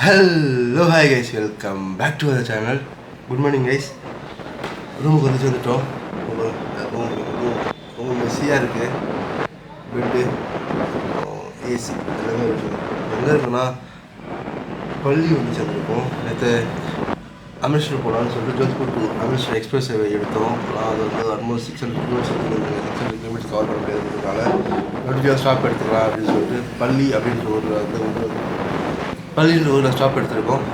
Hello, hi guys, welcome back to our channel. Good morning guys. ரூமுக்கு வந்துட்டோம். ரொம்ப மெஸ்ஸியாக இருக்குது. பெட்டு ஏசி எல்லாமே இருக்குது. எங்கே இருக்குன்னா பள்ளி வந்து சேர்ந்துருக்கோம். நேற்று அமிர்தசர் போகலான்னு சொல்லிட்டு Jodhpur to Amritsar express highway எடுத்தோம். அது வந்து ஆல்மோஸ்ட் 600 கிலோமீட்டர்ஸ் கவர் பண்ண முடியாதுன்றதுனால நோட்டிஃபியாக ஸ்டாப் எடுத்துக்கலாம் அப்படின்னு சொல்லிட்டு பள்ளி அப்படின்ற ஒரு பள்ளின்ற ஊரில் ஸ்டாப் எடுத்துருக்கோம்.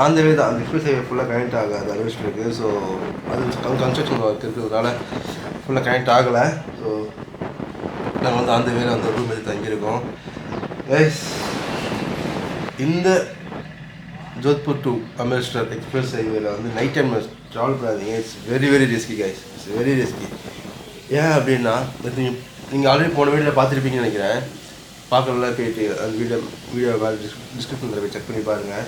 அந்த வே தான் அந்த எக்ஸ்பிரஸ் ஹைவே ஃபுல்லாக கனெக்ட் ஆகாது அரிஸ்ட் இருக்குது. ஸோ அது கன்ஸ்ட்ரக்ஷன் ஒர்க் இருக்கிறதுனால ஃபுல்லாக கனெக்ட் ஆகலை. ஸோ நாங்கள் வந்து அந்த வேலை அந்த ரூம் எடுத்து தங்கியிருக்கோம். கைஸ், இந்த ஜோத்பூர் டு அமிர்தசர் எக்ஸ்பிரஸ் ஹைவேல வந்து நைட் டைம் ட்ராவல் பண்ணாதீங்க. It's very very risky guys. It's very risky. ஏன் அப்படின்னா நீங்கள் ஆல்ரெடி போன வீடியோவில் பார்த்துருப்பீங்கன்னு நினைக்கிறேன். பார்க்கலாம் போயிட்டு அந்த வீடியோ டிஸ்கிரிப்ஷனில் போய் செக் பண்ணி பாருங்கள்.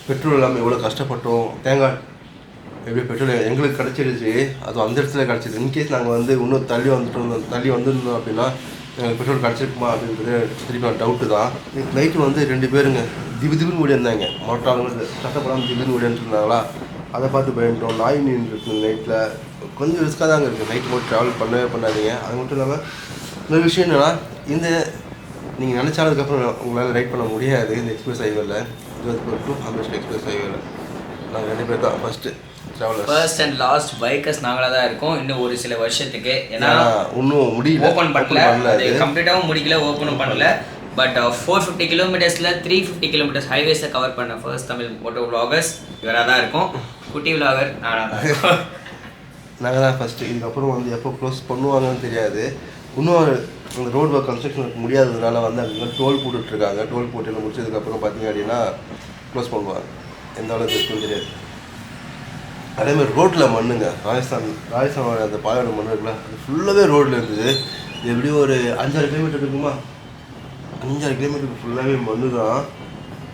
பெட்ரோல் இல்லாமல் எவ்வளோ கஷ்டப்பட்டோம். தேங்காய் எப்படி பெட்ரோல் எங்களுக்கு கிடச்சிருச்சு, அதுவும் அந்த இடத்துல கிடச்சிது. இன்கேஸ் நாங்கள் வந்து இன்னும் தள்ளி வந்துருந்தோம் அப்படின்னா எங்களுக்கு பெட்ரோல் கிடச்சிருக்குமா அப்படின்றது திருப்பி டவுட்டு தான். நைட்டு வந்து 2 பேருங்க திடீர்னு ஓடி இருந்தாங்க. மொட்டாளுங்க கஷ்டப்படாமல் திடீர்னு ஓடி இருந்தாங்களா, அதை பார்த்து பயந்துட்டோம். நாய் நின்றுருக்கு நைட்டில். கொஞ்சம் ரிஸ்க்காக தாங்க இருக்குது. நைட்டு மட்டும் ட்ராவல் பண்ணவே பண்ணாதீங்க. அது மட்டும் இல்லாமல் இன்னொரு விஷயம் என்னென்னா, இந்த நீங்கள் நினச்சானதுக்கப்புறம் உங்களால் ரைட் பண்ண முடியாது. இந்த எக்ஸ்பிரஸ் ஹைவேல ஜோத்பூர் டு அமிர்தசர் எக்ஸ்பிரஸ் ஹைவேல நாங்கள் 2 பேர் தான் ஃபர்ஸ்ட் அண்ட் லாஸ்ட் பைக்கர்ஸ் நாங்களாக தான் இருக்கோம். இன்னும் ஒரு சில வருஷத்துக்கு, ஏன்னா இன்னும் முடியல, ஓப்பன் பண்ணல, அது கம்ப்ளீட்டாகவும் முடிக்கல, ஓப்பனும் பண்ணல. பட் 450 கிலோமீட்டர்ஸில் 350 கிலோமீட்டர்ஸ் ஹைவேஸை கவர் பண்ண ஃபர்ஸ்ட் தமிழ் மோட்டோ விலாகர்ஸ் இவராக தான் இருக்கும். குட்டி விலாகர் நானாக தான் இருக்கும். நாங்கள் தான் ஃபஸ்ட்டு. இதுக்கப்புறம் வந்து எப்போ க்ளோஸ் பண்ணுவாங்கன்னு தெரியாது. இன்னும் அந்த ரோடு ஒர்க் கன்ஸ்ட்ரக்ஷன் முடியாததுனால வந்து அங்கே டோல் போட்டுட்ருக்காங்க. டோல் போட்டு முடிச்சதுக்கப்புறம் பார்த்தீங்க அப்படின்னா க்ளோஸ் பண்ணுவாங்க. எந்த அளவுக்கு இருக்குன்னு தெரியாது. அதேமாதிரி ரோட்டில் மண்ணுங்க, ராஜஸ்தானோட அந்த பாலைவன மண்ணு இருக்குல்ல, அது ஃபுல்லாகவே ரோட்டில் இருந்தது. இது எப்படியும் ஒரு 5-6 கிலோமீட்டர் இருக்குமா, 5-6 கிலோமீட்டருக்கு ஃபுல்லாகவே மண்ணு தான்.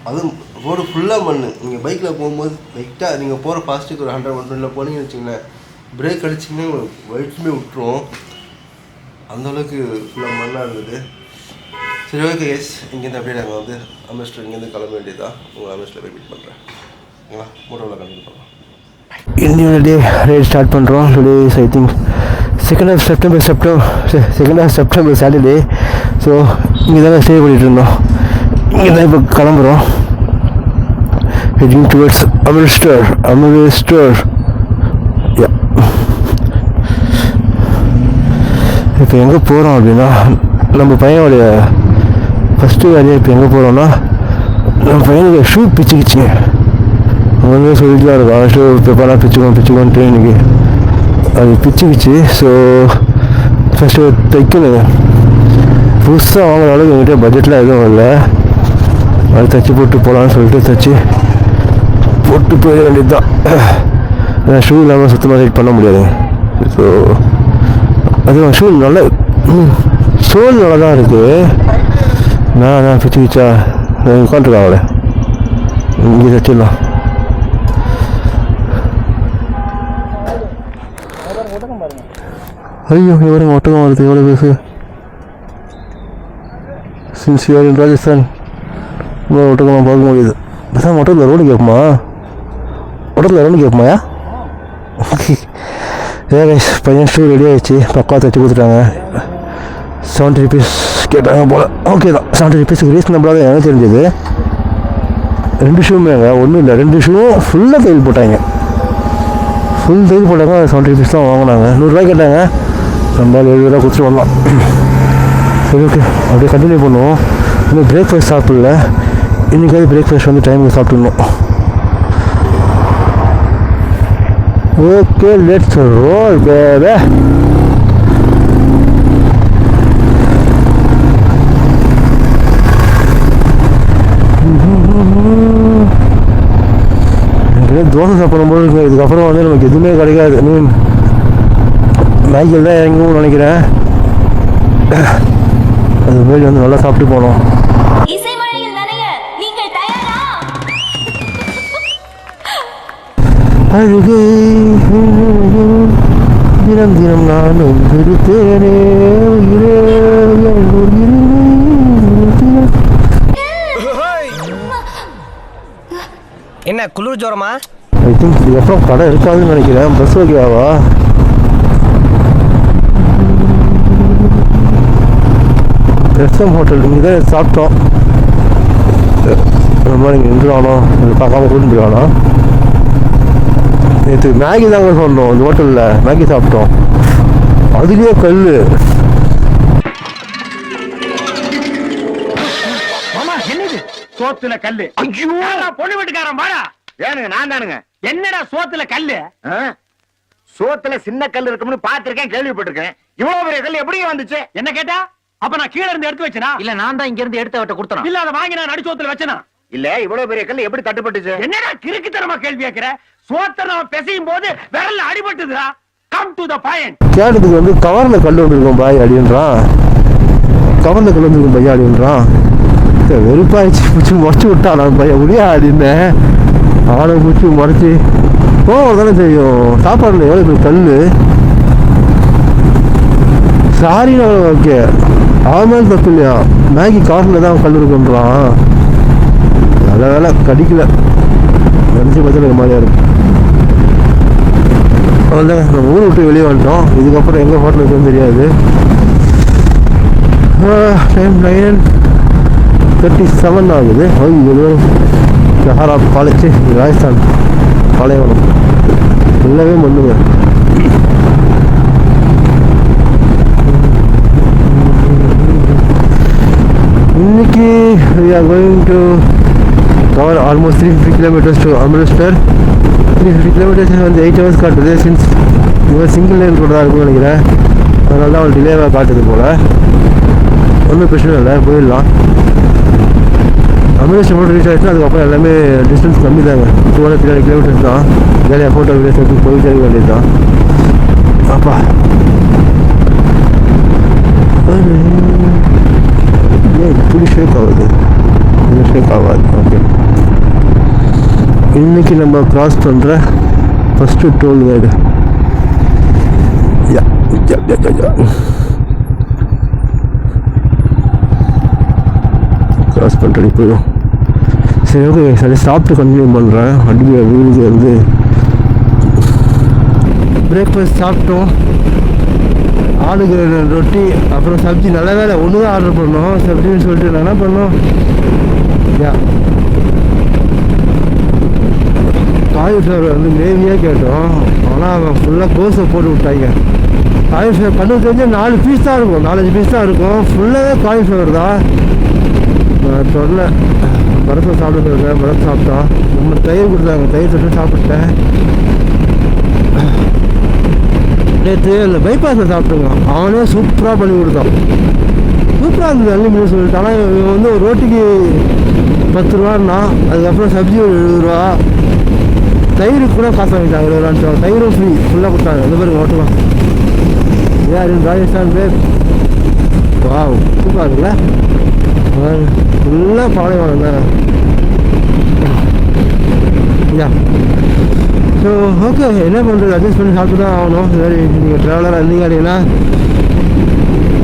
அதுவும் ரோடு ஃபுல்லாக மண். நீங்கள் பைக்கில் போகும்போது லைட்டாக நீங்கள் போகிற ஃபாஸ்ட்டுக்கு ஒரு 100-120 போனீங்கன்னு வச்சிங்களேன், பிரேக் அடிச்சிங்கன்னா உங்களுக்கு வயிற்றுமே விட்டுரும். அந்தளவுக்கு ஃபுல்லாக மண்ணாக இருந்தது. சரி, ஓகே கேஸ், இங்கேருந்து அப்படியே நாங்கள் வந்து அமிர்தசர் இங்கேருந்து கிளம்ப வேண்டியதான். உங்களை அமிர்தசரில் போய் மீட் பண்ணுறேன். ஓகேங்களா, மோட்டோவில் கண்டிப்பாக பண்ணலாம். இன்னொரு டே ரைட் ஸ்டார்ட் பண்ணுறோம். Today is I think 2nd of September Saturday. So இங்கே தான் ஸ்டே பண்ணிகிட்டு இருந்தோம். இங்கே தான் இப்போ கிளம்புறோம். Heading towards Amritsar. இப்போ எங்கே போகிறோம் அப்படின்னா, நம்ம பையனுடைய ஃபஸ்ட்டு வேலையை இப்போ எங்கே போகிறோன்னா, நம்ம பையனுடைய ஷூ பிச்சுக்கிச்சு. அவங்க சொல்லிட்டு தான் இருக்கும், ஷூ பேப்பரெலாம் பிச்சுக்கோன்ட்டு இன்றைக்கி அது பிச்சுக்கிச்சு. So first தைக்கணுங்க. புதுசாக வாங்குற அளவுக்கு எங்கிட்ட பட்ஜெட்டில் எதுவும் இல்லை. அது தைச்சி போட்டு போகலான்னு சொல்லிட்டு தைச்சி போட்டு போயிட வேண்டியது தான். ஏன்னா ஷூ இல்லாமல் சுத்தமாக ரைட் பண்ண முடியாது. ஸோ அது ஷூ நல்ல சோல் நல்லா தான் இருக்குது. நான் பிச்சுக்கிச்சா உட்காந்துருக்காங்களே, இங்கே தைச்சிடலாம். ஐயோ, எவ்வளோ ஒட்டகம் வருது, எவ்வளோ பேசு. சின்சியர் இன் ராஜஸ்தான் ஒட்டகமாக பார்க்க முடியுது. பேசாம ஒட்டகத்தில் ரோடு கேட்குமா? கேட்குமாயா? பையன் ஷூ ரெடி ஆகிடுச்சு. பக்கா தைச்சி கொடுத்துட்டாங்க. 70 rupees கேட்டாங்க போல். ஓகே தான், 70 rupeesக்கு ரீசனபிளாக எனக்கு தெரிஞ்சது. 2 ஷூமேங்க, ஒன்றும் இல்லை, 2 ஷூவும் ஃபுல்லாக தையல் போட்டாங்க. 70 rupees தான் வாங்கினாங்க. 100 ரூபாய் கேட்டாங்க. நம்ம 7 ரூபா கொடுத்துட்டு வரலாம். சரி, ஓகே, அப்படியே கண்டினியூ பண்ணுவோம். இன்னும் பிரேக்ஃபாஸ்ட் சாப்பிடல. இன்றைக்காவது பிரேக்ஃபாஸ்ட் வந்து டைமுக்கு சாப்பிட்டுடணும். Okay, let's roll baby. Dosa சாப்பிடும் போது இருக்கு. இதுக்கப்புறம் வந்து நமக்கு எதுவுமே கிடைக்காது. மேகில் தான் இறங்கும் நினைக்கிறேன். அது மேலே வந்து நல்லா சாப்பிட்டு போனோம். அழுகை தினம் தினம் நானும் விடுத்தேனே உயிரே. என்ன குளிர் ஜோரமா? ஐ திங்க் இதுக்கப்புறம் கடை இருக்காதுன்னு நினைக்கிறேன். பஸ் ஓகேவா? எஸ்எம் ஹோட்டல் இங்கே தான் சாப்பிட்டோம். ரொம்ப நீங்கள் நின்றுவானோ பார்க்காம கூட்டிட்டு போயிடுவானோ. நேற்று மேகி தாங்க சொன்னோம் இந்த ஹோட்டலில். மேகி சாப்பிட்டோம். அதுலேயே கல். சோத்துல கல்லு. ஐயோ பொண்ணு வீட்டுக்காரன் பாடா. ஏனுங்க நான் தானுங்க. என்னடா சோத்துல கல்லு? சோத்துல சின்ன கல் இருக்கும்னு பாத்திருக்கேன், கேள்விப்பட்டிருக்கேன். இவ்வளவு பெரிய கல் எப்படி வந்துச்சு? என்ன கேட்டா? அப்ப நான் கீழ இருந்து எடுத்து வச்சனா? இல்ல நான் தான் இங்க இருந்து எடுத்து அவட்ட கொடுத்தேன். இல்ல அத வாங்கி நான் நடுச்சோத்துல வச்சனா? இல்ல இவ்வளவு பெரிய கல் எப்படி தட்டுப்பட்டுச்சு? என்னடா கிறுக்குத்தனமா கேள்வி கேக்குற? சோத்த நான் பெசையும் போது விரல்ல அடிபட்டுதுடா. Come to the point. கேட்டதுக்கு வந்து கவர்ல கல் வந்துருக்கும் பாய் அப்படின்றான். கவர்ல கல் வந்துருக்கும் பையா அப்படின்றான். வெறுப்பாயிடுச்சு. பிடிச்சி முறைச்சி விட்டான் நான் பையன் முடியா அப்படின்னேன். அவனை பிடிச்சி முறைச்சி தானே தெரியும். சாப்பாடுல எவ்வளோ பேர் கல். சாரின்னு ஓகே, அவன் மேலே தப்பு இல்லையா. மேகி காரில் தான் கல் இருக்குன்றான். நல்ல வேலை கடிக்கல. நினச்சி பார்த்தா மாதிரியா இருக்கும். அவ்வளோதாங்க, நம்ம ஊரை விட்டு வெளியே வந்துட்டோம். இதுக்கப்புறம் எங்கே ஹோட்டல் இருக்குன்னு தெரியாது. டைம் 9:37 ஆகுது. சஹாரா காலேஜ் ராஜஸ்தான் பாலைவனம் எல்லாமே பண்ணுங்க. இன்னைக்கு we are going to cover almost 350 kilometers to Amritsar. 350 kilometers வந்து 8 hours காட்டுது. சின்ஸ் இவன் சிங்கிள் லைன் கூட தான் இருக்கும்னு நினைக்கிறேன். அதனால தான் அவன் டிலேவாக காட்டுது போல். ஒன்றும் பிரச்சனை இல்லை, போயிடலாம். அமிர்தசர் மட்டும் ரீச் ஆகிடுச்சுன்னா அதுக்கப்புறம் எல்லாமே டிஸ்டன்ஸ் கம்மி தாங்க. 200 கிலோமீட்டர்ஸ் தான். வேலையாக ஃபோட்டோ வீடியோஸ் எடுத்து போயிட்டே இருக்க வேண்டியது தான். அப்பா இப்படி ஷேக் ஆகுது. இது ஷேக் ஆகாது. ஓகே, இன்னைக்கு நம்ம கிராஸ் பண்ணுற ஃபஸ்ட்டு டோல் வேடு. கிராஸ் பண்ணுறடி போயிடும். சரி ஓகே, சரி சாப்பிட்டு கண்டினியூ பண்ணுறேன். அடிக்கிற வீடுக்கு வந்து பிரேக்ஃபாஸ்ட் சாப்பிட்டோம். ஆளுக்கு ரொட்டி அப்புறம் சப்ஜி. நல்ல வேலை ஒன்று தான் ஆர்டர் பண்ணோம் சப்ஜின்னு சொல்லிட்டு. நான் என்ன பண்ணோம், காலிஃப்ளவர் வந்து கிரேவியாக கேட்டோம். ஆனால் அவன் ஃபுல்லாக கோஸை போட்டு விட்டாங்க. காலிஃப்ளவர் கண்ணு தெரிஞ்சு 4 பீஸ் தான் இருக்கும், 4-5 பீஸ் தான் இருக்கும். ஃபுல்லாகவே காலிஃப்ளவர் தான். நான் சொல்ல பரத்தை சாப்பிட்டு பரத்தை சாப்பிட்டான். நம்ம தயிர் கொடுத்தாங்க, தயிர் தொட்டு சாப்பிட்டேன். நேற்று அந்த பைபாஸில் சாப்பிட்டுங்க. அவனே சூப்பராக பண்ணி கொடுத்தான். சூப்பராக இருந்தது அன்லிமிட் சொல்லிட்டு. ஆனால் இவன் வந்து ஒரு ரோட்டிக்கு 10 ரூபான்னா, அதுக்கப்புறம் சப்ஜி 70 ரூபா, தயிருக்கு கூட காசு வாங்கிட்டாங்க 20 ரூபான்னு. தயிரும் ஃப்ரீ ஃபுல்லாக கொடுத்தாங்க. எந்த பேருக்கு ஓட்டலாம். யார் ராஜஸ்தான் பேர். வா சூப்பராக இருக்குல்ல. ஃபுல்லாக பாலைவனம் தான். ஸோ ஓகே, என்ன பண்ணுறது, அட்ஜஸ்ட் பண்ணி சாப்பிட்டு தான் ஆகணும். சரி, நீங்கள் ட்ராவலராக இருந்தீங்க அப்படின்னா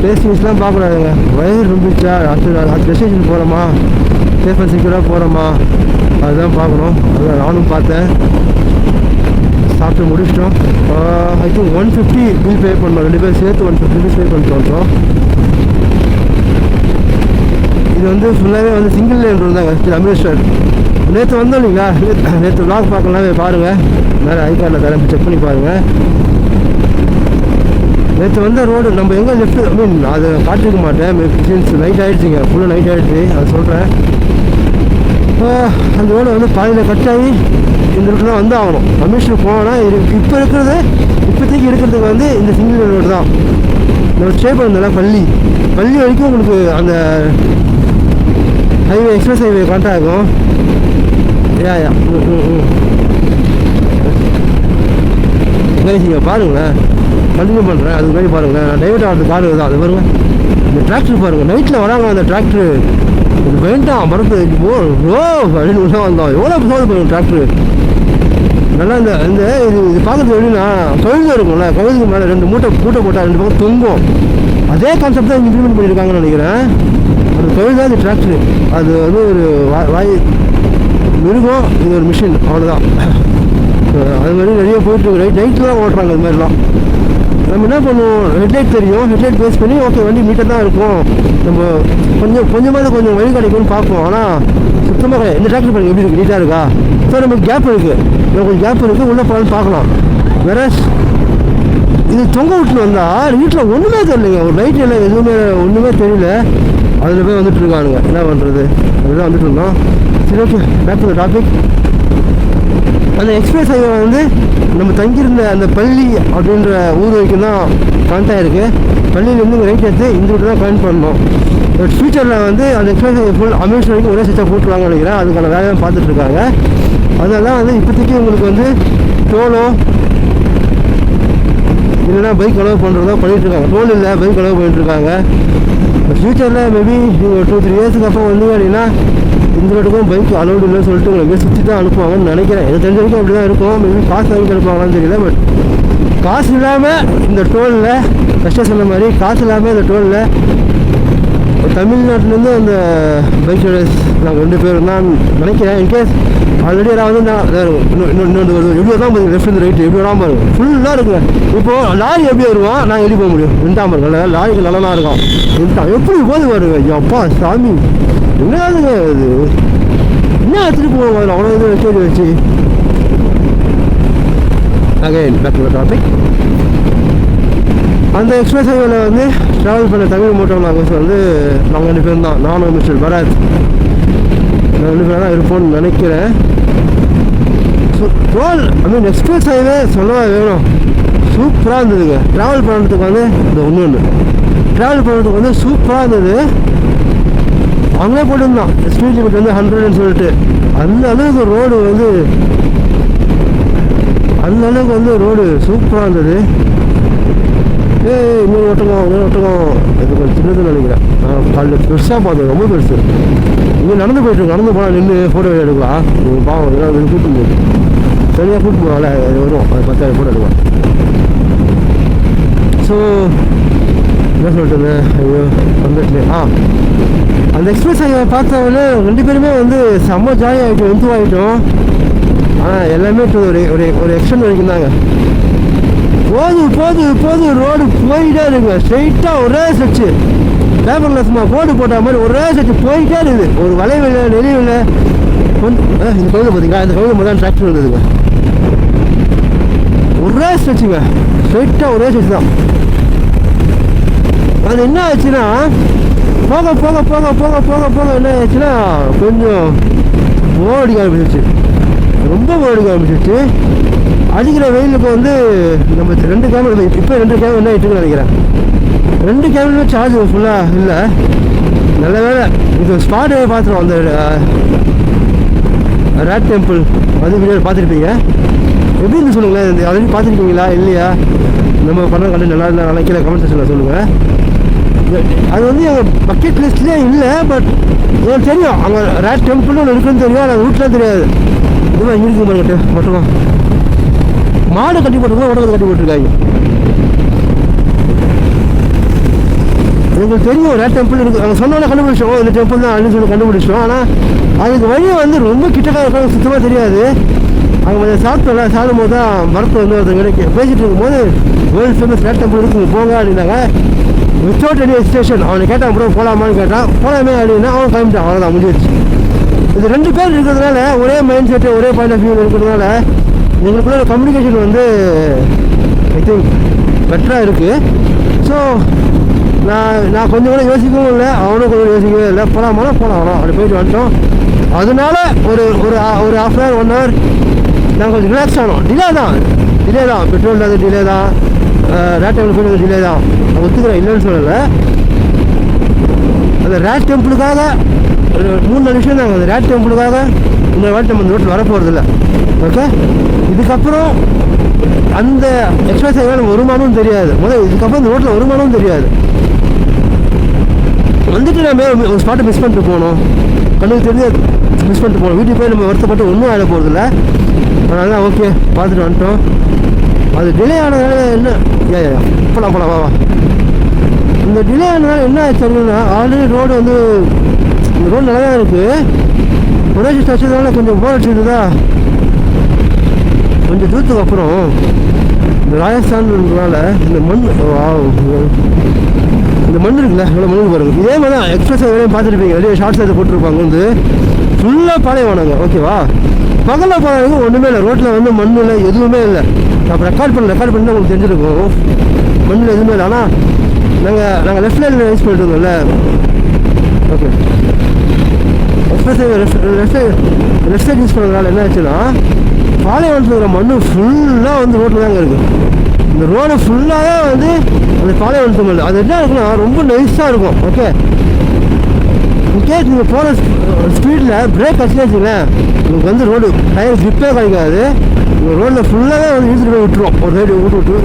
டேஸ்ட் மிஸ்லாம் பார்க்கக்கூடாதுங்க. வயது ரொம்பிச்சா அடுத்த டெஸ்டினேஷன் போகிறோமா, சேஃப் அண்ட் செக்யூராக போகிறோமா, அதுதான் பார்க்கணும். அதுதான் நானும் பார்த்தேன். சாப்பிட்டு முடிச்சிட்டோம். ஐ திங்க் 150 பில் பே பண்ணோம். 2 பேர் சேர்த்து 150 பில் பே பண்ணிட்டு வந்தோம். இது வந்து ஃபுல்லாகவே வந்து சிங்கிள் லைன் ரோடு தாங்க அமிர்தசர். நேற்று வந்தோம் இல்லைங்களா, நேற்று விளாக் பார்க்கலாம் பாருங்கள். மேலே ஐகார்டில் தரேன், செக் பண்ணி பாருங்கள். நேற்று வந்த ரோடு நம்ம எங்கே லெஃப்ட், ஐ மீன் அதை காட்டிருக்க மாட்டேன். சின்ஸ் நைட் ஆகிடுச்சிங்க, ஃபுல்லாக நைட் ஆகிடுச்சு. அதை சொல்கிறேன். அந்த ரோடு வந்து பாதியில் கட் ஆகி இந்த ரோட்டில் தான் வந்து ஆகணும். அமிர்தசர் போனால் இப்போ இருக்கிறது, இப்போதைக்கு இருக்கிறதுக்கு வந்து இந்த சிங்கிள் லைன் ரோடு தான். நம்ம ஸ்டே பண்ணதில்ல பள்ளி வரைக்கும் உங்களுக்கு அந்த ஹைவே, எக்ஸ்பிரஸ் ஹைவே கான்டாக்ட் ஆகும். இங்கே பாருங்களேன், கண்டினியூ பண்ணுறேன். அதுக்கு மாதிரி பாருங்களேன். நான் டைவர்ட் ஆகிறது காரு தான். அது பாருங்கள், இந்த டிராக்டர் பாருங்கள். நைட்டில் வராங்க அந்த டிராக்டரு. இது வேண்டாம் மரத்து ஓ அப்படின்னு உள்ள வந்தோம். எவ்வளோ சோது பண்ணுங்க டிராக்டரு. நல்லா இந்த இது பார்க்குறது எப்படின்னா கழுகு இருக்கும்ல, கழுகுக்கு மேலே 2 மூட்டை போட்டால் 2 பக்கம் தொங்கும். அதே கான்செப்ட் தான் இம்ப்ளிமெண்ட் பண்ணியிருக்காங்கன்னு நினைக்கிறேன். அது கழுகு தான் அது டிராக்டரு. அது வந்து ஒரு வாய் மிருகம், இது ஒரு மிஷின், அவ்வளோதான். அது மாதிரி நிறைய போயிட்டுருக்கு. நைட்டில் தான் ஓட்டுறாங்க அது மாதிரிலாம். நம்ம என்ன பண்ணுவோம், ஹெட்லைட் தெரியும், ஹெட்லைட் பேஸ் பண்ணி ஓகே வண்டி மீட்டர் தான் இருக்கும், நம்ம கொஞ்சம் வழி கிடைக்கும்னு பார்ப்போம். ஆனால் சுத்தமாக இந்த டிராக்டர் பண்ணி எப்படி இருக்குது, நீட்டாக இருக்கா? ஸோ நமக்கு கேப் இருக்குது, கொஞ்சம் கேப் இருக்குது, உள்ளே போகலான்னு பார்க்கலாம். வேற இது தொங்க விட்டுன்னு வந்தால் வீட்டில் ஒன்றுமே தெரியலைங்க, ஒரு லைட் இல்லை, எதுவுமே ஒன்றுமே தெரியல. அதில் போய் வந்துட்டு இருக்கானுங்க, என்ன பண்ணுறது, அதுதான் வந்துட்டு இருந்தோம். சரி, okay, back to the topic. அந்த எக்ஸ்பிரஸ் ஹைவே வந்து நம்ம தங்கியிருந்த அந்த பள்ளி அப்படின்ற ஊர் வரைக்கும் தான் கனெக்ட் ஆகிருக்கு. பள்ளியிலேருந்து ரைட் எடுத்து இந்த வீட்டு தான் கனெக்ட் பண்ணணும். பட் ஃபியூச்சரில் வந்து அந்த எக்ஸ்பிரஸ் ஹைவே ஃபுல் அமேஸ் வரைக்கும் ஒரே செட்டாக போட்டுருவாங்கன்னு நினைக்கிறேன். அதுக்கான வேலையை பார்த்துட்ருக்காங்க. அதெல்லாம் வந்து இப்போதைக்கு உங்களுக்கு வந்து டோலோ இல்லைன்னா பைக் அலோவ் பண்ணுறதா பண்ணிகிட்ருக்காங்க. டோல் இல்லை, பைக் அலோவ் பண்ணிட்டுருக்காங்க. ஃபியூச்சரில் மேபி 2-3 இயர்ஸுக்கு அப்புறம் வந்து அப்படின்னா இந்த ரோட்டுக்கும் பைக் அலோடு இல்லைன்னு சொல்லிட்டு உங்களுக்கு சுற்றி தான் அனுப்புவாங்கன்னு நினைக்கிறேன். எனக்கு தெரிஞ்ச வரைக்கும் அப்படி தான் இருக்கும். மேபி காசு வாங்கி அனுப்புவாங்கன்னு தெரியல. பட் காசு இல்லாமல் இந்த டோலில், கஷ்டம் சொன்ன மாதிரி காசு இல்லாமல் இந்த டோலில் தமிழ்நாட்டிலேருந்து அந்த பைக் ரைடர்ஸ் நாங்கள் 2 பேர் தான் நினைக்கிறேன். இன்கேஸ் ஆல்ரெடி யாராவது நான் இன்னொன்று வருவோம், எப்படி தான் பாருங்க, லெஃப்ட் ரைட்டு எப்படி வராமல் பாருங்க, ஃபுல்லாக இருக்குங்க. இப்போது லாரி எப்படி வருவோம், நாங்கள் எப்படி போக முடியும்? நின்ட்டாமல் இருக்கோம், லாரிக்கு நல்லா இருக்கும். நின்ட்டான் எப்படி போது பாருங்க, அப்பா சாமி, என்னதுங்க இது, என்ன எடுத்துகிட்டு போவோம் அதில் அவ்வளோ இது வச்சு வச்சு. Again back to the topic. அந்த எக்ஸ்பிரஸ் ஹைவேல வந்து ட்ராவல் பண்ண தமிழ் மோட்டோ வ்ளாகர்ஸ் வந்து நாங்கள் 2 பேரும் தான், நானும் மிஸ்டர் பரத், நாங்கள் 2 பேரும் தான் இருப்போம்னு நினைக்கிறேன். ரோல் எக்ஸ்பிரஸ் ஹைவே சொல்லவா வேணும், சூப்பராக இருந்ததுங்க. ட்ராவல் பண்ணுறதுக்கு வந்து இந்த ஒன்று ட்ராவல் பண்ணுறதுக்கு வந்து சூப்பராக இருந்தது. அங்கே போட்டுருந்தான் ஸ்பீட் லிமிட் வந்து 100ன்னு சொல்லிட்டு, அந்த அளவுக்கு ரோடு வந்து சூப்பராக இருந்தது. இன்னொரு ஒட்டகம் இது கொஞ்சம் சின்னதுன்னு நினைக்கிறேன். காலையில் பெருசாக பார்த்தேன், ரொம்ப பெருசு. இங்கே நடந்து போயிட்டுருக்கோம், நடந்து போனால் நின்று ஃபோட்டோ எடுக்கலாம். பாவம் ஏதாவது கூப்பிட்டு போகுது, தனியாக கூப்பிட்டு போனால வரும், அதை பார்த்து ஃபோட்டோ எடுக்கலாம். ஸோ என்ன சொல்லிட்டு, ஐயோ வந்துட்டு அந்த எக்ஸ்பிரஸ் ஹைவே பார்த்தவொடனே 2 பேருமே வந்து செம்ம ஜாலியாக ஆகிட்டோம், இம்ப்ரூவ். ஆனால் எல்லாமே ஒரு எக்ஸ்டெண்ட் வரைக்கும் தாங்க. போது ரோடு போயிட்டே இருக்குங்க, ஸ்ட்ரெயிட்டாக ஒரே செச்சு பேப்பர்ல சும்மா போட்டு போட்ட மாதிரி ஒரே செச்சு போயிட்டே இருக்குது. ஒரு வளைவில் நெளிவில் கொஞ்சம் இந்த கவுது பார்த்தீங்களா, இந்த கவுது முதல் டிராக்டர் இருந்ததுங்க, ஒரே ஸ்ட்ரெச்சுங்க, ஸ்ட்ரெயிட்டாக ஒரே ஸ்ட்ரெச் தான். அது என்ன ஆச்சுன்னா போக போக போக போக போக போக என்ன ஆச்சுன்னா கொஞ்சம் ஓடிக்க ஆரம்பிச்சிச்சு, ரொம்ப ஓடிக்க ஆரம்பிச்சிச்சு. அடிக்கிற வெயிலுக்கு வந்து நம்ம 2 கேமரா, இப்போ 2 கேமரா என்ன ஆகிட்டுன்னு நினைக்கிறேன். 2 கேமரா சார்ஜ் ஃபுல்லாக இல்லை. நல்ல வேலை இது ஸ்பாட் பார்த்துருவோம். அந்த ராட் டெம்பிள் அது வீடியோ பார்த்துருப்பீங்க, எப்படி இருந்து சொல்லுங்களேன். இந்த ஆல்ரெடி பார்த்துருக்கீங்களா இல்லையா? நம்ம பண்ண கண்டு நல்லா இருந்தால் நினைக்கிற கமெண்ட் செக்ஷனில் சொல்லுங்கள். அது வந்து எங்கள் பக்கெட் லிஸ்ட்லேயே இல்லை, பட் எனக்கு தெரியும் அங்கே ராட் டெம்பிள்னு ஒன்று இருக்குன்னு தெரியும், ஆனால் ரூட்லாம் தெரியாது. இதுதான் இங்கே இருக்கு பாருங்கட்டு மட்டும் மாடு கட்டி போட்டுருக்கோம், உடம்பு கட்டி போட்டிருக்காங்க. எங்களுக்கு தெரியும் ரேட் டெம்பிள் இருக்குது, அங்கே சொன்னோன்னே கண்டுபிடிச்சோம், இந்த டெம்பிள் தான் அப்படின்னு சொல்லி கண்டுபிடிச்சோம். ஆனால் அதுக்கு வழியை வந்து ரொம்ப கிட்டக்காக இருக்காங்க, சுத்தமாக தெரியாது. அங்கே கொஞ்சம் சாப்பிடும் போது தான் மரத்தில் வந்து ஒருத்தங்க பேசிகிட்டு இருக்கும்போது வேர்ல்டு ஃபேமஸ் ரேட் டெம்பிள் இருக்குது போங்க அப்படின்னாங்க. வித்தவுட் எனி ஸ்டேஷன் அவனை கேட்டான், அப்புறம் போகலாமான்னு கேட்டான். போகலாமே அப்படின்னா அவன் கிளம்பிட்டான், அவ்வளோதான் முடிஞ்சிடுச்சு. இது 2 பேர் இருக்கிறதுனால ஒரே மைண்ட் செட்டு ஒரே பாயிண்ட் ஆஃப் வியூ இருக்கிறதுனால எங்களுக்குள்ள கம்யூனிகேஷன் வந்து ஐ திங்க் பெட்டராக இருக்குது. ஸோ நான் கொஞ்சம் கூட யோசிக்கவும் இல்லை, அவனும் கொஞ்சம் யோசிக்கவே இல்லை. போகலாம் அப்படி போயிட்டு வந்துட்டோம். அதனால ஒரு 1/2 hour 1 hour நாங்கள் கொஞ்சம் ரிலாக்ஸ் ஆனோம். டிலே தான் பெட்ரோல் அது டிலே தான், ரேட் டெம்பிள் போய் டிலே தான், நான் ஒத்துக்கிறேன், இல்லைன்னு சொல்லலை. அந்த ரேட் டெம்பிளுக்காக 3-4 விஷயம் தாங்க. அந்த ரேட் டெம்பிளுக்காக இந்த வாட்டி நம்ம இந்த ரோட்டில் வரப்போகிறதில்ல. ஓகே, இதுக்கப்புறம் அந்த எக்ஸ்பிரஸ் ஹைவே வருமானமும் தெரியாது. இதுக்கப்புறம் இந்த ரோட்டில் வருமானமும் தெரியாது. வந்துட்டு நம்ம ஒரு ஸ்பாட்டை மிஸ் பண்ணிட்டு போகணும், கண்ணுக்கு தெரிஞ்சு மிஸ் பண்ணிட்டு போகணும். வீட்டுக்கு போய் நம்ம வருத்தப்பட்டு ஒன்றும் ஆகிட போகிறதில்ல. அதனால தான் ஓகே பார்த்துட்டு வந்துட்டோம். அது டிலே ஆனதுனால என்ன போகலாம் வா. இந்த டிலே ஆனதுனால என்ன ஆச்சுன்னா, ஆல்ரெடி ரோடு வந்து இந்த ரோடு நல்லா தான் இருக்குது. பொட்டாசி ஸ்டாச்சுனால கொஞ்சம் போர் அடிச்சுருந்தா கொஞ்சம் தூரத்துக்கு அப்புறம் இந்த ராஜஸ்தான்றதுனால இந்த மண் இந்த மண் இருக்குல்ல இவ்வளோ மண் பாருங்க. இதே மாதிரி தான் எக்ஸ்பிரஸ் வேலையும் பார்த்துருப்பீங்க, வெளியே ஷார்ட்ஸ் எடுத்து போட்டிருப்பாங்க வந்து ஃபுல்லாக பாலைவனங்க. ஓகேவா, பகலில் போனாங்க ஒன்றுமே இல்லை, ரோட்டில் வந்து மண் இல்லை, எதுவுமே இல்லை. நான் ரெக்கார்ட் பண்ணி உங்களுக்கு தெரிஞ்சிருக்கும், மண்ணில் எதுவுமே இல்லை. ஆனால் நாங்கள் லெஃப்ட் லைனில் யூஸ் பண்ணிட்டு இருந்தோம்ல. Okay, express left side use பண்ணுறதுனால என்ன ஆச்சுன்னா பாலைவனத்தில் இருக்கிற மண் ஃபுல்லாக வந்து ரோட்டில் தாங்க இருக்குது. இந்த ரோடு ஃபுல்லாக வந்து அந்த பாலைவனத்து மண். அது என்ன இருக்குன்னா ரொம்ப நைஸாக இருக்கும். ஓகே, இன்கேஸ் நீங்கள் போகிற ஸ்பீடில் பிரேக் அடிச்சுன்னு வச்சுங்களேன், உங்களுக்கு வந்து ரோடு டயர் கிரிப்பே கிடைக்காது. உங்கள் ரோட்டில் ஃபுல்லாகவே வந்து இழுத்துட்டு போய் விட்டுருவோம், ஒரு சைடு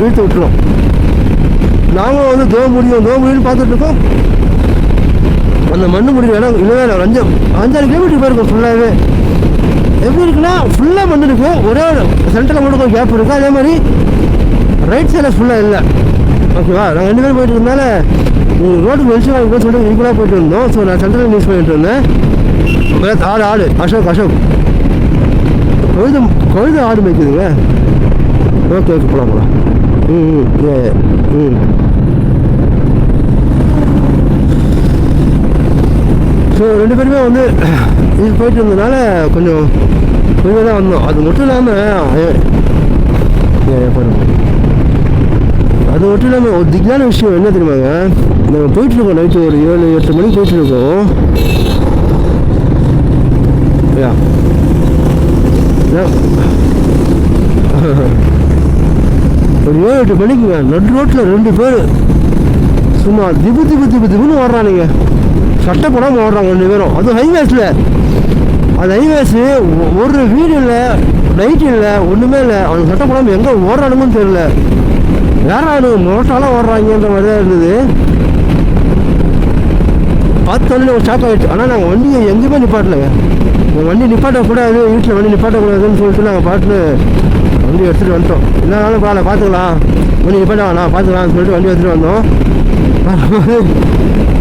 இழுத்து விட்டுருவோம். நாங்களும் வந்து தோ முடியும்னு பார்த்துட்ருக்கோம். அந்த மண் முடிவு இடம் இல்லவே இல்லை, 5-6 கிலோமீட்டர் போயிருக்கும் ஃபுல்லாகவே. எப்படி இருக்குன்னா ஃபுல்லாக மண் இருக்குது, ஒரே சென்டரில் மட்டும் கொஞ்சம் கேப் இருக்குது. அதே மாதிரி ரைட் சைடில் ஃபுல்லாக இல்லை. ஓகேவா, நாங்கள் 2 பேரும் போயிட்டு இருந்தால ரோட்டுக்கு வெளிச்சு வாங்கிக்கோ சொல்லிட்டு ஈக்குவலாக போயிட்டு இருந்தோம். ஸோ நான் சென்ட்ரல் யூஸ் பண்ணிட்டு இருந்தேன். ஆடு அசோக் கொழுது ஆடு மேய்க்குதுங்க. ஓகே போகலாம். ஸோ 2 பேருமே வந்து இது போயிட்டு இருந்ததுனால கொஞ்சம் தான் வந்தோம். அது மட்டும் இல்லாமல் ஒரு திக்கான விஷயம் என்ன தெரியுமாங்க, நாங்கள் போயிட்டுருக்கோம் நைட்டு ஒரு 7-8 மணிக்கு போயிட்டுருக்கோம். ஒரு 7-8 மணிக்குங்க நடு ரோட்டில் 2 பேர் சும்மா திபுன்னு ஓடுறானுங்க. சட்டை போடாமல் ஓடுறாங்க 2 பேரும். அதுவும் ஹைவேஸில். அது ஹைவேஸு, ஒரு வீடு இல்லை, லைட் இல்லை, ஒன்றுமே இல்லை. அவனுக்கு சட்டை போடாமல் எங்கே ஓடுறானுங்கன்னு தெரியல. யாரானு மோட்டாலாம் ஓடுறாங்கன்ற மாதிரி தான் இருந்தது. பார்த்தோன்னே ஒரு ஷாக் ஆகிடுச்சு. ஆனால் நாங்கள் வண்டியை எங்கேயுமே நிப்பாட்டலைங்க. வண்டி நிப்பாட்டக்கூடாது, வீட்டில் வண்டி நிப்பாட்டக்கூடாதுன்னு சொல்லிட்டு நாங்கள் பாட்டுன்னு வண்டி எடுத்துகிட்டு வந்துட்டோம். என்னன்னாலும் பரவாயில்ல பார்த்துக்கலாம், வண்டி நிப்பாட்ட வேணாம் பார்த்துக்கலாம்னு சொல்லிட்டு வண்டி எடுத்துகிட்டு வந்தோம்.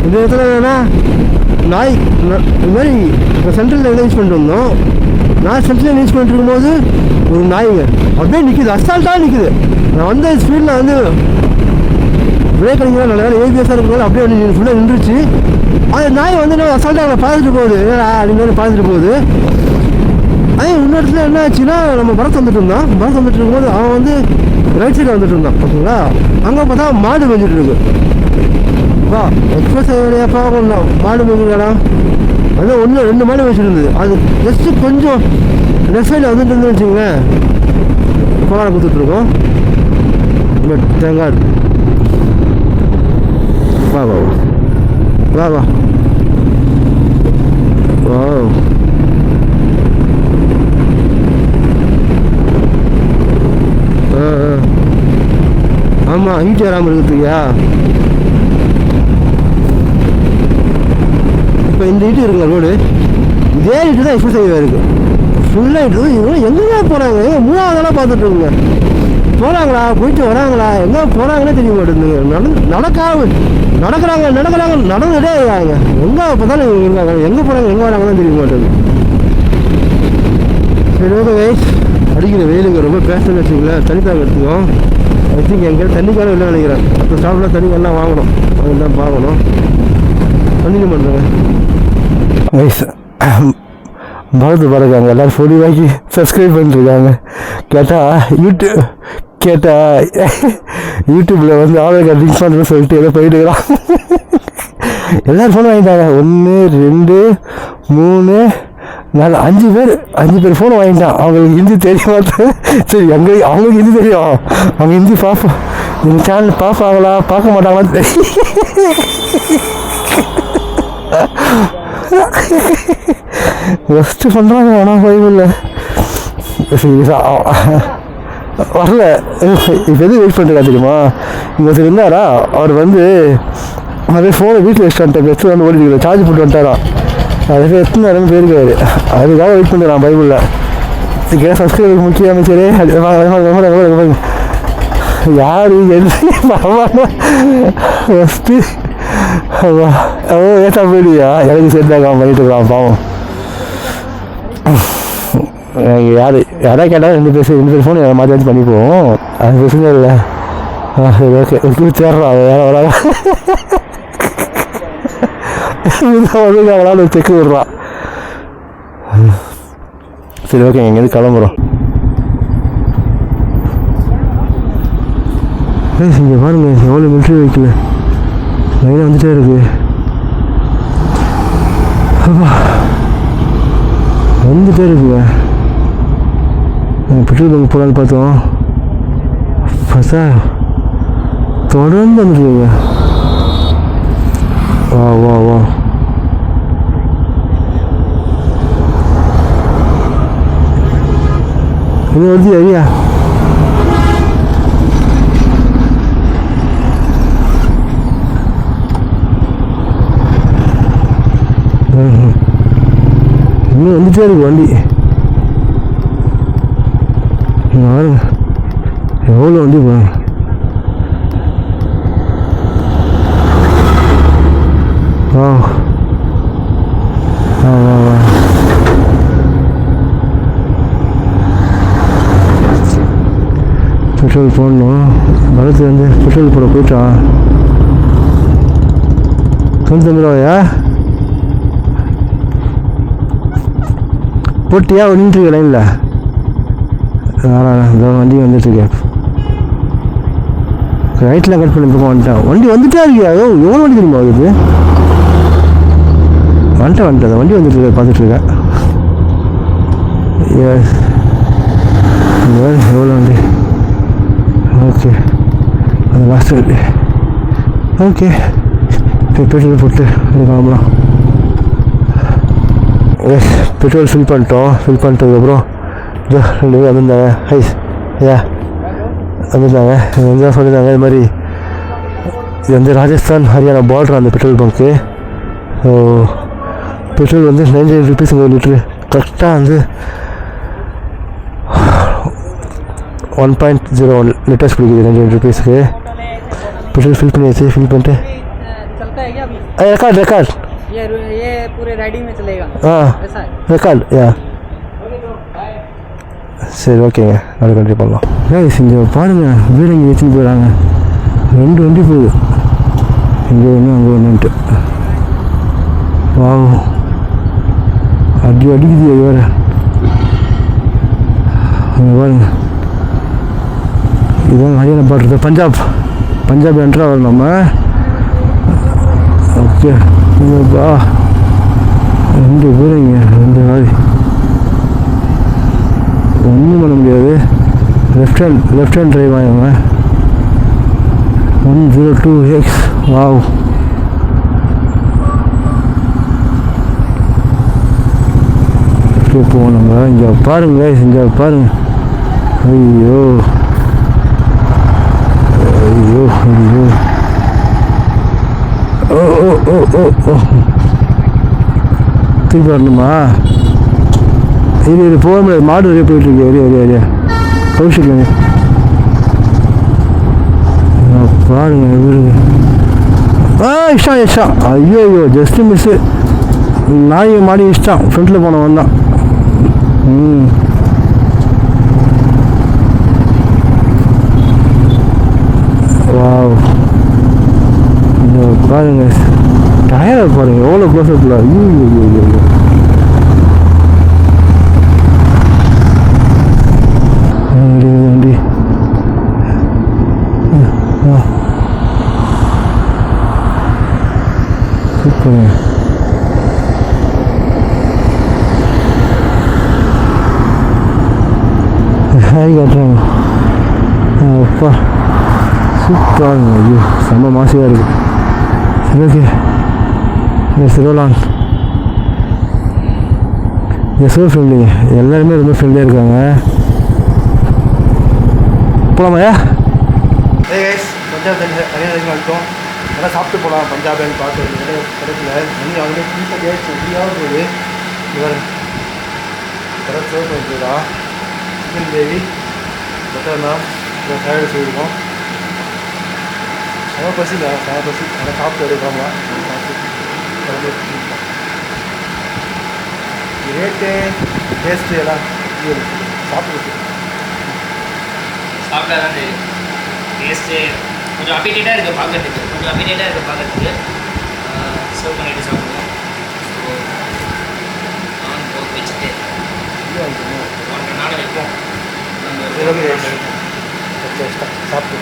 இந்த இடத்துல என்னென்னா நாய் இது மாதிரி இப்போ சென்ட்ரலில் யூஸ் பண்ணிட்டு வந்தோம். நான் சென்ட்ரலில் யூஸ் பண்ணிட்டு இருக்கும்போது ஒரு நாய்ங்க அப்படியே நிற்கிது, அசால்ட்டாக நிற்கிது. நான் வந்து ஸ்பீடில் வந்து பிரேக் அடிக்கிறேன், நல்ல வேலை ஏபிஎஸ்ஸாக இருக்கிறது அப்படியே வந்து ஃபுல்லாக நின்றுச்சு. அந்த நாய் வந்து நான் அசால்ட்டாக அவனை பார்த்துட்டு போகுது, அப்படின்னு பார்த்துட்டு போகுது. அதே இன்னொரு இடத்துல என்ன ஆச்சுன்னா, நம்ம பரத் வந்துட்டு இருக்கும்போது அவன் வந்து ரைட் சைடில் வந்துட்டு இருந்தான். ஓகேங்களா, அங்கே பார்த்தா மாடு மேய்ஞ்சிட்டு இருக்கு. வா எக்ஸ்பிரஸ் ஏரியாப்பா மாடு மேய்ஞ்சிருக்கானா, அது 1-2 மாடு மேய்ச்சிட்டு இருந்தது. அது ஜஸ்ட்டு கொஞ்சம் லெஃப்ட் சைடில் வந்துட்டு இருந்து வச்சுங்களேன், கோவாலை கொடுத்துட்ருக்கோம். பட் தேங்காய் வா வா வா வா வா ஆமாம், ஹீட் ஏறாமல் இருக்குதுயா. இப்போ இந்த ஹீட்டு இருக்குங்க ரோடு, இதே ஹீட்டு தான் எக்ஸசைஸ் இருக்குது. ஃபுல்லாக ஹீட்டு. இவங்க எங்கேயா போகிறாங்க, 3ஆவதெல்லாம் பார்த்துட்ருக்குங்க. போகிறாங்களா, போயிட்டு வராங்களா, எங்கே போகிறாங்கன்னே தெரிய மாட்டேங்குதுங்க. நடக்கிறாங்க நடந்துகிட்டே இருக்காங்க. எங்கே பார்த்தாலும் இருக்காங்க, எங்கே போகிறாங்க எங்கே வராங்கன்னு தெரிய மாட்டேங்குது. சரி ஓகே கைஸ், அடிக்கிற வெயிலுங்க ரொம்ப பேசணும்னு வச்சுங்களேன். தண்ணி தாங்க எடுத்துக்கோம். ஐ திங்க் எங்கேயும் தண்ணிக்கான இல்லை நினைக்கிறேன். மற்ற ஸ்டாப்பில் தண்ணி எல்லாம் வாங்கணும், அதெல்லாம் பார்க்கணும். கண்டினியூ பண்ணுறேங்க கைஸ். பாருங்க எல்லோரும் 40 ரூபாய்க்கு சப்ஸ்கிரைப் பண்ணிருக்காங்க. கேட்டால் யூடியூப்பில் வந்து ஆதார் கார்டு லிங்க் பண்ணுறேன்னு சொல்லிட்டு ஏதோ போயிட்டு இருக்கிறான். எல்லோரும் ஃபோன் வாங்கிட்டாங்க. 1 2 3 4 5 பேர் ஃபோன் வாங்கிட்டான். அவங்களுக்கு ஹிந்தி தெரியுமா? சரி, அவங்களுக்கு ஹிந்தி தெரியும், அவங்க ஹிந்தி பார்ப்போம். இந்த சேனல் பார்ப்பாங்களா பார்க்க மாட்டாங்களான்னு தெரியும். ஃபஸ்ட்டு பண்ணுறாங்க. ஆனால் பைபிளில் வரல. இப்போ எது வெயிட் பண்ணுறா தெரியுமா? இங்கே ஒருத்தர் இருந்தாரா, அவர் வந்து நிறைய ஃபோனை வீட்டில் வச்சுட்டு வந்துட்டார். எடுத்து வந்து ஓடிட்டு சார்ஜ் போட்டு வந்துட்டாரா, அதுக்கு எத்தனை நேரம் போயிருக்காரு. அதுக்காக வெயிட் பண்ணுறான் பைபிளில். இதுக்காக சப்ஸ்கிரைபர் முக்கியம். சரி யார் ஃபஸ்ட்டு ஏற்றா போயிடுயா, எனக்கு சேர்ந்தாங்க அவன் பண்ணிட்டு இருக்கான் பாவம். யாராவது கேட்டால் ரெண்டு பேர் ஃபோன் மாற்றி மாற்றி பண்ணிப்போம். அது பிரச்சனை இல்லை. சரி ஓகே தேடுறா வேறு வராது அவளால் செக்கு விடுறான். சரி ஓகே இங்கேருந்து கிளம்புறோம். இங்கே பாருங்க எவ்வளோ மிலிட்ரி வெஹிக்கிள் லைனாக வந்துட்டே இருக்கு. வந்துட்டே இருக்குங்க. பெட்ரோல் பங்க் போகலான்னு பார்த்தோம். பார்த்தா தொடர்ந்து வந்துருக்குங்க. வா வா வா இன்னும் வருது ஐயா. இன்னும் வந்துட்டே இருக்கு வண்டி. பாருங்க எவ்வளோ வண்டி பாருங்க. வா வா வா வா பெட்ரோல் போடணும். பலத்து வந்து பெட்ரோல் போட போயிட்டான். 95 ரூபாயா போட்டியா? நின்றுருக்கு லைனில். இந்த வண்டி வந்துட்டுருக்கேன். ரைட்டில் கட் பண்ணி பக்கம் வந்துட்டேன். வண்டி வந்துட்டா இருக்கியா? எவ்வளோ வண்டி தெரியுமா ஆகுது? வந்துட்டேன் வண்டி வந்துட்டு பார்த்துட்ருக்கேன். எவ்வளோ வண்டி? ஓகே அந்த லாஸ்ட் வண்டி. ஓகே பெட்ரோல் போட்டு கிளம்பலாம். எஸ் பெட்ரோல் ஃபில் பண்ணிட்டோம். ஃபில் பண்ணிட்டதுக்கப்புறம் இதோ 2 பேர் வந்திருந்தாங்க. ஹைஸ் ஐயா வந்திருந்தாங்க. இது வந்து தான் சொல்லியிருந்தாங்க இது மாதிரி இது வந்து ராஜஸ்தான் ஹரியானா பார்டர் அந்த பெட்ரோல் பங்க்கு. ஸோ பெட்ரோல் வந்து 99 rupees ஒரு லிட்ரு. கரெக்டாக வந்து 1.01 லிட்டர்ஸ் பிடிக்குது 99 rupeesக்கு. பெட்ரோல் ஃபில் பண்ணியாச்சு. ஃபில் பண்ணிட்டு रिकॉर्ड ये पूरे राइडिंग में चलेगा. ऐसा है रिकॉर्ड या சரி ஓகேங்க அது கண்டிப்பாக பண்ணலாம். இங்கே பாருங்கள் வீடு இங்கே வச்சுன்னு போயிடறாங்க. 2 வண்டி போகுது. இங்கே ஒன்று அங்கே ஒன்றுன்ட்டு. வா அடிக்குது வேறு. அங்கே பாருங்க இதுதான் ஹரியானா பார்டர். பஞ்சாப் என்ட்ரா வரும் நம்ம. ஓகே பா 2 பேர் இங்கே 2 மாதிரி ஒன்றும் பண்ண முடியாது. லெஃப்ட் ஹேண்ட் ட்ரைவ் ஆகிடுங்க. 102X wow. எப்படி போவோம் நம்ம? இங்கே பாருங்க இங்கே பாருங்க. ஐயோ ஐயோ ஐயோ ஓ ஓ ஓ ஓ ஓ திருப்பி வரணுமா? இது போக முடியாது. மாடு வரைய போயிட்டுருக்கு. ஏரியா கௌஷிக் பாருங்க இவருக்கு. இஷ்டம் ஐயோ ஜஸ்ட்டு மிஸ்ஸு. நாய் மாடி இஷ்டம் ஃப்ரண்ட்டில் போனவன் தான். வாவ் பாருங்க டயரை பாருங்க எவ்வளோ க்ளோஸ்அப்பில். ஐயோ வண்டி சூப்பருங்க. ஹாய் காட்டுறாங்க. அப்பா சூப்பராக. ஐயோ செம்ம மாசியாக இருக்குது. சரி ஓகே சிரோலான் எஸ்ஓ ஃப்ரெண்ட்லிங்க. எல்லாருமே ரொம்ப ஃப்ரெண்ட்லியாக இருக்காங்க. போகலாமாயா? பஞ்சாப் ஹரியானா வந்துட்டோம். நல்லா சாப்பிட்டு போகலாம். பஞ்சாப்னு பார்த்து நிறைய கிடைக்கல. மணி அவங்களே புதுசாக கேட்ச்சு எப்படியாவது போகுது. இவர் கரெக்ட் சர்வ் பண்ணிட்டுருக்கா. Chicken gravy butter naan salad செய்திருக்கோம். செம பசிங்க நல்லா சாப்பிட்டு எடுக்காமல் ரேட்டு டேஸ்ட்டு எல்லாம் சாப்பிட்டு சாப்பிட்டா தான் தெரியும் டேஸ்ட்டு கொஞ்சம் அப்பீட்டேட்டாக இருக்குது பார்க்கறதுக்கு சர்வ் பண்ணிட்டு சாப்பிடுவோம் ஸோ நான் போக் வச்சுட்டு 1.5 நாள் வைப்போம் நம்ம சாப்பிட்டு